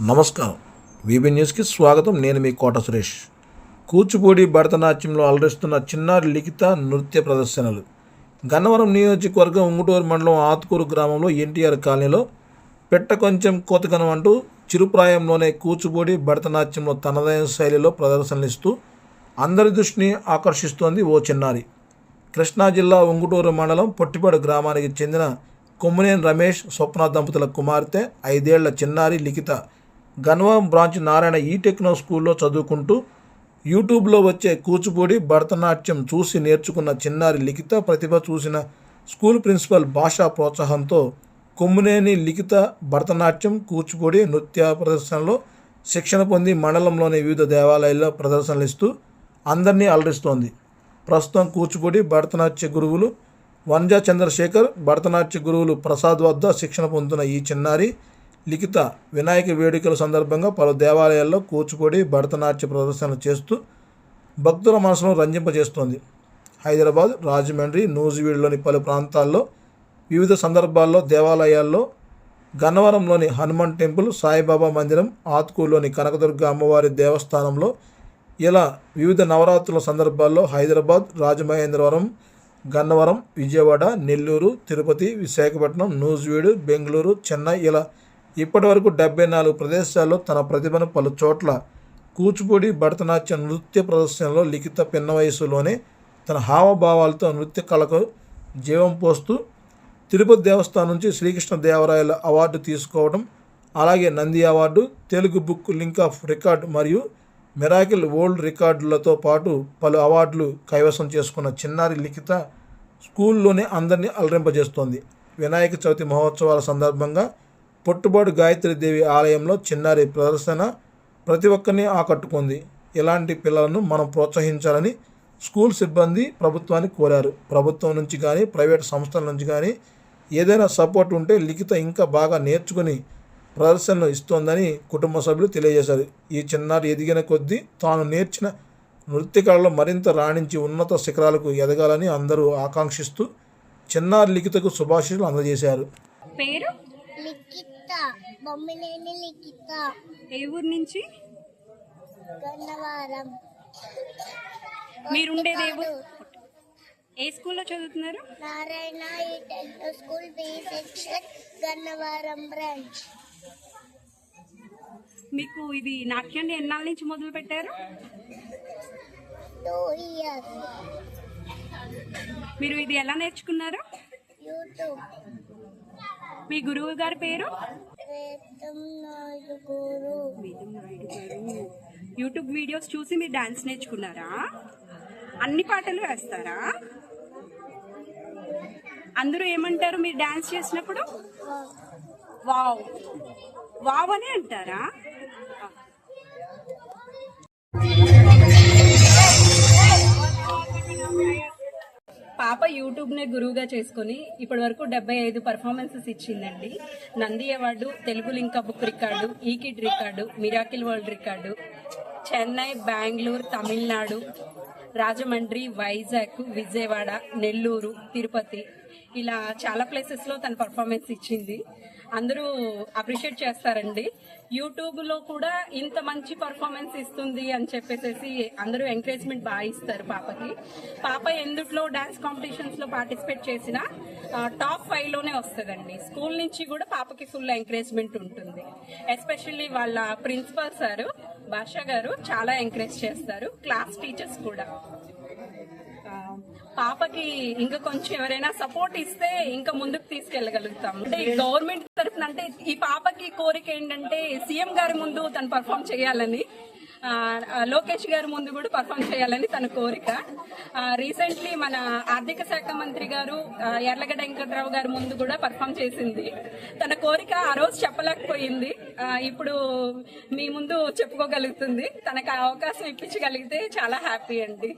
నమస్కారం. వీబీ న్యూస్కి స్వాగతం. నేను మీ కోట సురేష్. కూచిపూడి భరతనాట్యంలో అలరిస్తున్న చిన్నారి లిఖిత నృత్య ప్రదర్శనలు. గన్నవరం నియోజకవర్గం ఉంగుటూరు మండలం ఆత్కూరు గ్రామంలో ఎన్టీఆర్ కాలనీలో పెట్ట కొంచెం కోతకనం అంటూ చిరుప్రాయంలోనే కూచిపూడి భరతనాట్యంలో తనదైన శైలిలో ప్రదర్శనలు ఇస్తూ అందరి దృష్టిని ఆకర్షిస్తోంది ఓ చిన్నారి. కృష్ణా జిల్లా ఉంగుటూరు మండలం పొట్టిపాడు గ్రామానికి చెందిన కొమ్మినేని రమేష్ స్వప్న దంపతుల కుమార్తె 5 ఏళ్ల చిన్నారి లిఖిత గన్నవరం బ్రాంచ్ నారాయణ టెక్నో స్కూల్లో చదువుకుంటూ యూట్యూబ్లో వచ్చే కూచిపూడి భరతనాట్యం చూసి నేర్చుకున్న చిన్నారి లిఖిత ప్రతిభ చూసిన స్కూల్ ప్రిన్సిపల్ భాషా ప్రోత్సాహంతో కొమ్మినేని లిఖిత భరతనాట్యం కూచిపూడి నృత్య ప్రదర్శనలో శిక్షణ పొంది మండలంలోని వివిధ దేవాలయాల్లో ప్రదర్శనలు ఇస్తూ అందరినీ అలరిస్తోంది. ప్రస్తుతం కూచిపూడి భరతనాట్య గురువులు వనజా చంద్రశేఖర్, భరతనాట్య గురువులు ప్రసాద్ వద్ద శిక్షణ పొందుతున్న ఈ చిన్నారి లిఖిత వినాయక వేడుకల సందర్భంగా పలు దేవాలయాల్లో కూచిపూడి భరతనాట్య ప్రదర్శనలు చేస్తూ భక్తుల మనసును రంజింపజేస్తోంది. హైదరాబాద్, రాజమండ్రి, నూజివీడులోని పలు ప్రాంతాల్లో వివిధ సందర్భాల్లో దేవాలయాల్లో గన్నవరంలోని హనుమాన్ టెంపుల్, సాయిబాబా మందిరం, ఆత్కూరులోని కనకదుర్గ అమ్మవారి దేవస్థానంలో ఇలా వివిధ నవరాత్రుల సందర్భాల్లో హైదరాబాద్, రాజమహేంద్రవరం, గన్నవరం, విజయవాడ, నెల్లూరు, తిరుపతి, విశాఖపట్నం, నూజివీడు, బెంగళూరు, చెన్నై ఇలా ఇప్పటివరకు 74 ప్రదేశాల్లో తన ప్రతిభను పలు చోట్ల కూచిపూడి భరతనాట్య నృత్య ప్రదర్శనలో లిఖిత పిన్న వయసులోనే తన హావభావాలతో నృత్య కళకు జీవం పోస్తూ తిరుపతి దేవస్థానం నుంచి శ్రీకృష్ణ దేవరాయల అవార్డు తీసుకోవడం, అలాగే Nandi award, Telugu book link of record మరియు మిరాకిల్ వరల్డ్ రికార్డులతో పాటు పలు అవార్డులు కైవసం చేసుకున్న చిన్నారి లిఖిత స్కూల్లోనే అందరినీ అలరింపజేస్తోంది. వినాయక చవితి మహోత్సవాల సందర్భంగా పొట్టుబాటు గాయత్రీదేవి ఆలయంలో చిన్నారి ప్రదర్శన ప్రతి ఒక్కరిని ఆకట్టుకుంది. ఇలాంటి పిల్లలను మనం ప్రోత్సహించాలని స్కూల్ సిబ్బంది ప్రభుత్వాన్ని కోరారు. ప్రభుత్వం నుంచి కానీ ప్రైవేట్ సంస్థల నుంచి కానీ ఏదైనా సపోర్ట్ ఉంటే లిఖిత ఇంకా బాగా నేర్చుకుని ప్రదర్శనలు ఇస్తోందని కుటుంబ సభ్యులు తెలియజేశారు. ఈ చిన్నారి ఎదిగిన కొద్దీ తాను నేర్చిన నృత్య కళలో మరింత రాణించి ఉన్నత శిఖరాలకు ఎదగాలని అందరూ ఆకాంక్షిస్తూ చిన్నారి లిఖితకు శుభాశీస్సులు అందజేశారు. పేరు లిఖిత, బొమ్మినేని లిఖిత. ఏ ఊరు నుంచి? గన్నవరం. మీరుండేది ఏ ఊరు? ఏ స్కూల్లో చదువుతున్నారు? Narayana techno school B section, Gannavaram branch. మీకు ఇది నాట్యాన్ని ఎన్నాళ్ళ నుంచి మొదలు పెట్టారు? 2 years. మీరు ఇది ఎలా నేర్చుకున్నారు? యూట్యూబ్. మీ గురువు గారి పేరు? వేదం నాయుడు గురు. యూట్యూబ్ వీడియోస్ చూసి మీరు డాన్స్ నేర్చుకున్నారా? అన్ని పాటలు వేస్తారా? అందరూ ఏమంటారు మీరు డాన్స్ చేసినప్పుడు? వావ్ వావ్ అని అంటారా? పాప యూట్యూబ్నే గురువుగా చేసుకుని ఇప్పటి వరకు 75 పర్ఫార్మెన్సెస్ ఇచ్చిందండి. Nandi award, Telugu link book record, ఈకిడ్ record, miracle world record, Chennai, Bengaluru, Tamil Nadu, Rajahmundry, Vizag, Vijayawada, Nellore, Tirupati ఇలా చాలా ప్లేసెస్లో తన పర్ఫార్మెన్స్ ఇచ్చింది. అందరూ అప్రిషియేట్ చేస్తారండి. యూట్యూబ్లో కూడా ఇంత మంచి పర్ఫార్మెన్స్ ఇస్తుంది అని చెప్పేసి అందరూ ఎంకరేజ్మెంట్ బాగా ఇస్తారు పాపకి. పాప ఎందుట్లో డాన్స్ కాంపిటీషన్స్లో పార్టిసిపేట్ చేసినా టాప్ 5లోనే వస్తుందండి. స్కూల్ నుంచి కూడా పాపకి ఫుల్ ఎంకరేజ్మెంట్ ఉంటుంది. ఎస్పెషల్లీ వాళ్ళ ప్రిన్సిపల్ సారు భాషా గారు చాలా ఎంకరేజ్ చేస్తారు, క్లాస్ టీచర్స్ కూడా. పాపకి ఇంకా కొంచెం ఎవరైనా సపోర్ట్ ఇస్తే ఇంకా ముందుకు తీసుకెళ్లగలుగుతాం. అంటే గవర్నమెంట్ తరఫున అంటే ఈ పాపకి కోరిక ఏంటంటే సీఎం గారి ముందు తను పర్ఫామ్ చేయాలని, లోకేష్ గారి ముందు కూడా పర్ఫామ్ చేయాలని తన కోరిక. రీసెంట్లీ మన ఆర్థిక శాఖ మంత్రి గారు యార్లగడ్డ వెంకట్రావు గారి ముందు కూడా పర్ఫామ్ చేసింది. తన కోరిక ఆ రోజు చెప్పలేకపోయింది, ఇప్పుడు మీ ముందు చెప్పుకోగలుగుతుంది. తనకు అవకాశం ఇప్పించగలిగితే చాలా హ్యాపీ అండి.